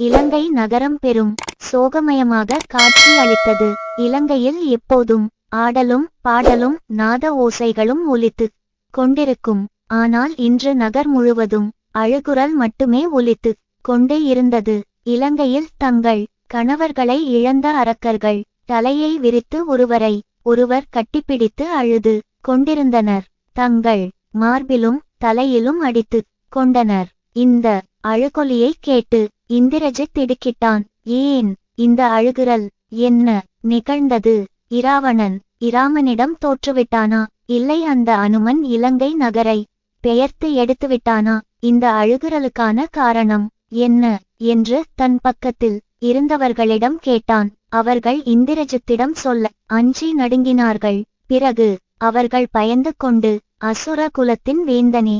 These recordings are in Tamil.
இலங்கை நகரம் பெரும் சோகமயமாக காட்சி அளித்தது. இலங்கையில் எப்போதும் ஆடலும் பாடலும் நாத ஓசைகளும் ஒலித்து கொண்டிருக்கும். ஆனால் இன்று நகர் முழுவதும் அழுகுரல் மட்டுமே ஒலித்து கொண்டு இருந்தது. இலங்கையில் தங்கள் கணவர்களை இழந்த அரக்கர்கள் தலையை விரித்து ஒருவரை ஒருவர் கட்டிப்பிடித்து அழுது கொண்டிருந்தனர். தங்கள் மார்பிலும் தலையிலும் அடித்து கொண்டனர். இந்த அழுகொலியை கேட்டு இந்திரஜித் திடுக்கிட்டான். ஏன் இந்த அழுகுரல்? என்ன நிகழ்ந்தது? இராமனிடம் தோற்றுவிட்டானா? இல்லை அந்த அனுமன் இலங்கை நகரை பெயர்த்து எடுத்துவிட்டானா? இந்த அழுகுரலுக்கான காரணம் என்ன என்று தன் பக்கத்தில் இருந்தவர்களிடம் கேட்டான். அவர்கள் இந்திரஜித்திடம் சொல்ல அஞ்சி நடுங்கினார்கள். பிறகு அவர்கள் பயந்து கொண்டு, அசுர குலத்தின் வேந்தனே,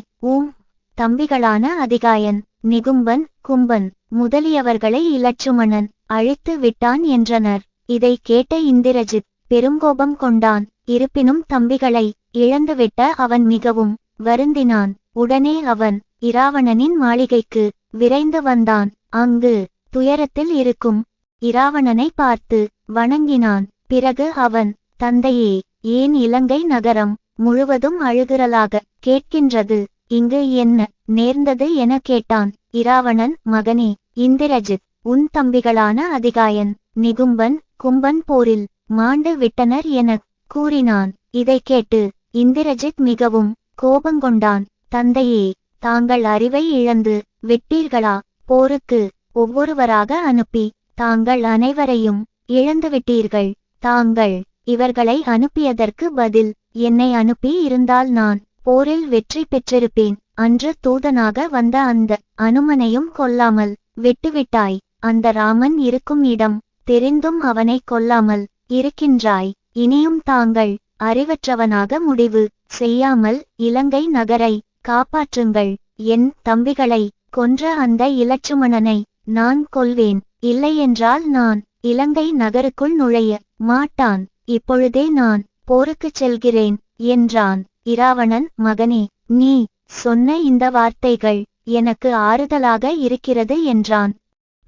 தம்பிகளான அதிகாயன், நிகும்பன், கும்பன் முதலியவர்களை இலட்சுமணன் அழித்து விட்டான் என்றனர். இதை கேட்ட இந்திரஜித் பெருங்கோபம் கொண்டான். இருப்பினும் தம்பிகளை இழந்துவிட்ட அவன் மிகவும் வருந்தினான். உடனே அவன் இராவணனின் மாளிகைக்கு விரைந்து வந்தான். அங்கு துயரத்தில் இருக்கும் இராவணனை பார்த்து வணங்கினான். பிறகு அவன், தந்தையே, ஏன் இலங்கை நகரம் முழுவதும் அழுகுரலாக கேட்கின்றது? இங்கு என்ன நேர்ந்தது என கேட்டான். இராவணன், மகனே இந்திரஜித், உன் தம்பிகளான அதிகாயன், நிகும்பன், கும்பன் போரில் மாண்டு விட்டனர் எனக் கூறினான். இதை கேட்டு இந்திரஜித் மிகவும் கோபங்கொண்டான். தந்தையே, தாங்கள் அறிவை இழந்து விட்டீர்களா? போருக்கு ஒவ்வொருவராக அனுப்பி தாங்கள் அனைவரையும் இழந்துவிட்டீர்கள். தாங்கள் இவர்களை அனுப்பியதற்கு பதில் என்னை அனுப்பி இருந்தால் நான் போரில் வெற்றி பெற்றிருப்பேன். அன்று தூதனாக வந்த அந்த அனுமனையும் கொல்லாமல் விட்டுவிட்டாய். அந்த ராமன் இருக்கும் இடம் தெரிந்தும் அவனை கொல்லாமல் இருக்கின்றாய். இனியும் தாங்கள் அறிவற்றவனாக முடிவு செய்யாமல் இலங்கை நகரை காப்பாற்றுங்கள். என் தம்பிகளை கொன்ற அந்த இலட்சுமணனை நான் கொல்வேன். இல்லையென்றால் நான் இலங்கை நகருக்குள் நுழைய மாட்டான். இப்பொழுதே நான் போருக்குச் செல்கிறேன் என்றான். இராவணன், மகனே, நீ சொன்ன இந்த வார்த்தைகள் எனக்கு ஆறுதலாக இருக்கிறது என்றான்.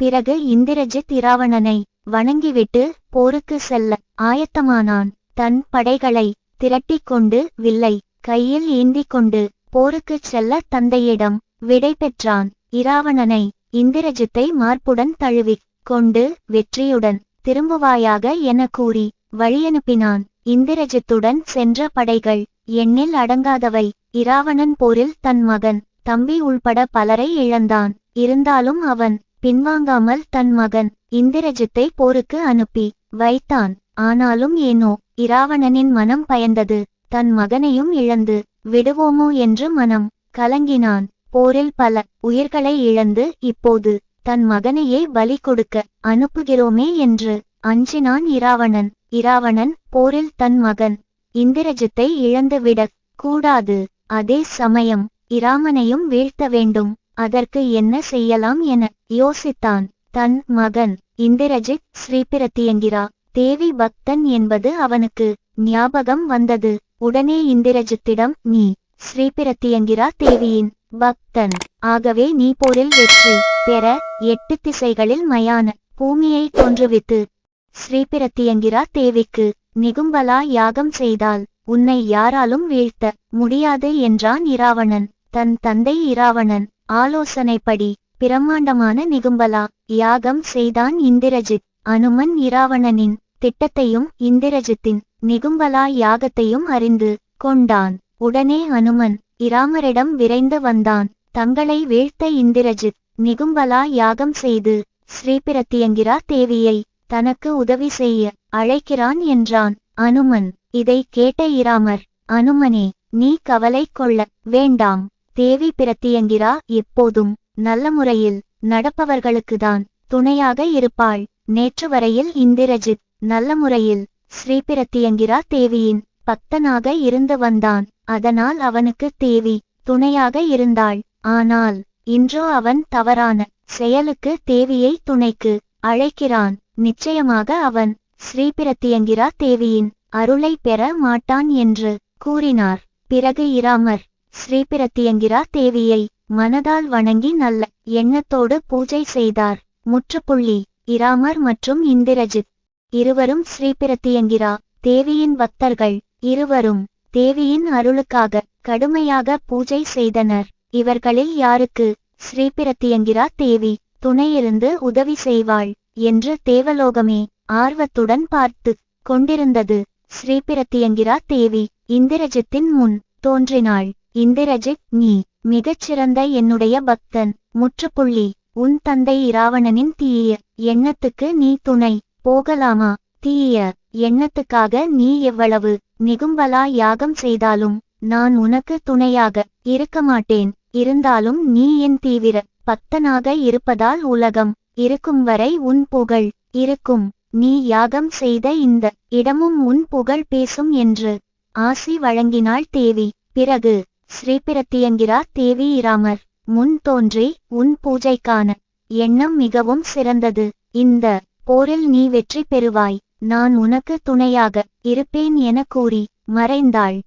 பிறகு இந்திரஜித் இராவணனை வணங்கிவிட்டு போருக்கு செல்ல ஆயத்தமானான். தன் படைகளை திரட்டிக் கொண்டு வில்லை கையில் ஏந்திக் கொண்டு போருக்குச் செல்ல தந்தையிடம் விடை பெற்றான். இராவணனை இந்திரஜித்தை மார்புடன் தழுவிக் கொண்டு வெற்றியுடன் திரும்புவாயாக என கூறி வழியனுப்பினான். இந்திரஜித்துடன் சென்ற படைகள் எண்ணில் அடங்காதவை. இராவணன் போரில் தன் மகன், தம்பி உள்பட பலரை இழந்தான். இருந்தாலும் அவன் பின்வாங்காமல் தன் மகன் இந்திரஜித்தை போருக்கு அனுப்பி வைத்தான். ஆனாலும் ஏனோ இராவணனின் மனம் பயந்தது. தன் மகனையும் இழந்து விடுவோமோ என்று மனம் கலங்கினான். போரில் பல உயிர்களை இழந்து இப்போது தன் மகனையே பலி கொடுக்க அனுப்புகிறோமே என்று அஞ்சினான் இராவணன். இராவணன் போரில் தன் மகன் இந்திரஜித்தை இழந்துவிடக் கூடாது. அதே சமயம் இராமனையும் வீழ்த்த வேண்டும். அதற்கு என்ன செய்யலாம் என யோசித்தான். தன் மகன் இந்திரஜித் ஸ்ரீபிரத்தியங்கிரா தேவி பக்தன் என்பது அவனுக்கு ஞாபகம் வந்தது. உடனே இந்திரஜித்திடம், நீ ஸ்ரீபிரத்தியங்கிரா தேவியின் பக்தன். ஆகவே நீ போரில் வெற்றி பெற 8 திசைகளில் மயான பூமியை தோன்றுவித்து ஸ்ரீபிரத்தியங்கிரா தேவிக்கு நிகும்பலா யாகம் செய்தால் உன்னை யாராலும் வீழ்த்த முடியாது என்றான் இராவணன். தன் தந்தை இராவணன் ஆலோசனைப்படி பிரம்மாண்டமான நிகும்பலா யாகம் செய்தான் இந்திரஜித். அனுமன் இராவணனின் திட்டத்தையும் இந்திரஜித்தின் நிகும்பலா யாகத்தையும் அறிந்து கொண்டான். உடனே அனுமன் இராமரிடம் விரைந்து வந்தான். தங்களை வீழ்த்த இந்திரஜித் நிகும்பலா யாகம் செய்து ஸ்ரீபிரத்தியங்கிரா தேவியை தனக்கு உதவி செய்ய அழைக்கிறான் என்றான். அனுமன் இதை கேட்ட இராமர், அனுமனே, நீ கவலை கொள்ள வேண்டாம். தேவி பிரத்தியங்கிரா எப்போதும் நல்ல முறையில் நடப்பவர்களுக்குதான் துணையாக இருப்பாள். நேற்று வரையில் இந்திரஜித் நல்ல முறையில் ஸ்ரீபிரத்தியங்கிரா தேவியின் பக்தனாக இருந்து வந்தான். அதனால் அவனுக்கு தேவி துணையாக இருந்தாள். ஆனால் இன்றோ அவன் தவறான செயலுக்கு தேவியை துணைக்கு அழைக்கிறான். நிச்சயமாக அவன் ஸ்ரீபிரத்தியங்கிரா தேவியின் அருளை பெற மாட்டான் என்று கூறினார். பிறகு இராமர் ஸ்ரீபிரத்தியங்கிரா தேவியை மனதால் வணங்கி நல்ல எண்ணத்தோடு பூஜை செய்தார். முற்றுப்புள்ளி. இராமர் மற்றும் இந்திரஜித் இருவரும் ஸ்ரீபிரத்தியங்கிரா தேவியின் பக்தர்கள். இருவரும் தேவியின் அருளுக்காக கடுமையாக பூஜை செய்தனர். இவர்களில் யாருக்கு ஸ்ரீபிரத்தியங்கிரா தேவி துணையிருந்து உதவி செய்வாள் என்று தேவலோகமே ஆர்வத்துடன் பார்த்து கொண்டிருந்தது. ஸ்ரீபிரத்தியங்கிரா தேவி இந்திரஜித்தின் முன் தோன்றினாள். இந்திரஜித், நீ மிகச்சிறந்த என்னுடைய பக்தன். முற்றுப்புள்ளி. உன் தந்தை இராவணனின் தீய எண்ணத்துக்கு நீ துணை போகலாமா? தீய எண்ணத்துக்காக நீ எவ்வளவு நிகும்பலா யாகம் செய்தாலும் நான் உனக்கு துணையாக இருக்க மாட்டேன். இருந்தாலும் நீ என் தீவிர பக்தனாக இருப்பதால் உலகம் இருக்கும் வரை உன் புகழ் இருக்கும். நீ யாகம் செய்த இந்த இடமும் உன் புகழ் பேசும் என்று ஆசி வழங்கினாள் தேவி. பிறகு ஸ்ரீபிரத்தியங்கிரா தேவி இராமர் முன் தோன்றி, உன் பூஜைக்கான எண்ணம் மிகவும் சிறந்தது. இந்த போரில் நீ வெற்றி பெறுவாய். நான் உனக்கு துணையாக இருப்பேன் என கூறி மறைந்தாள்.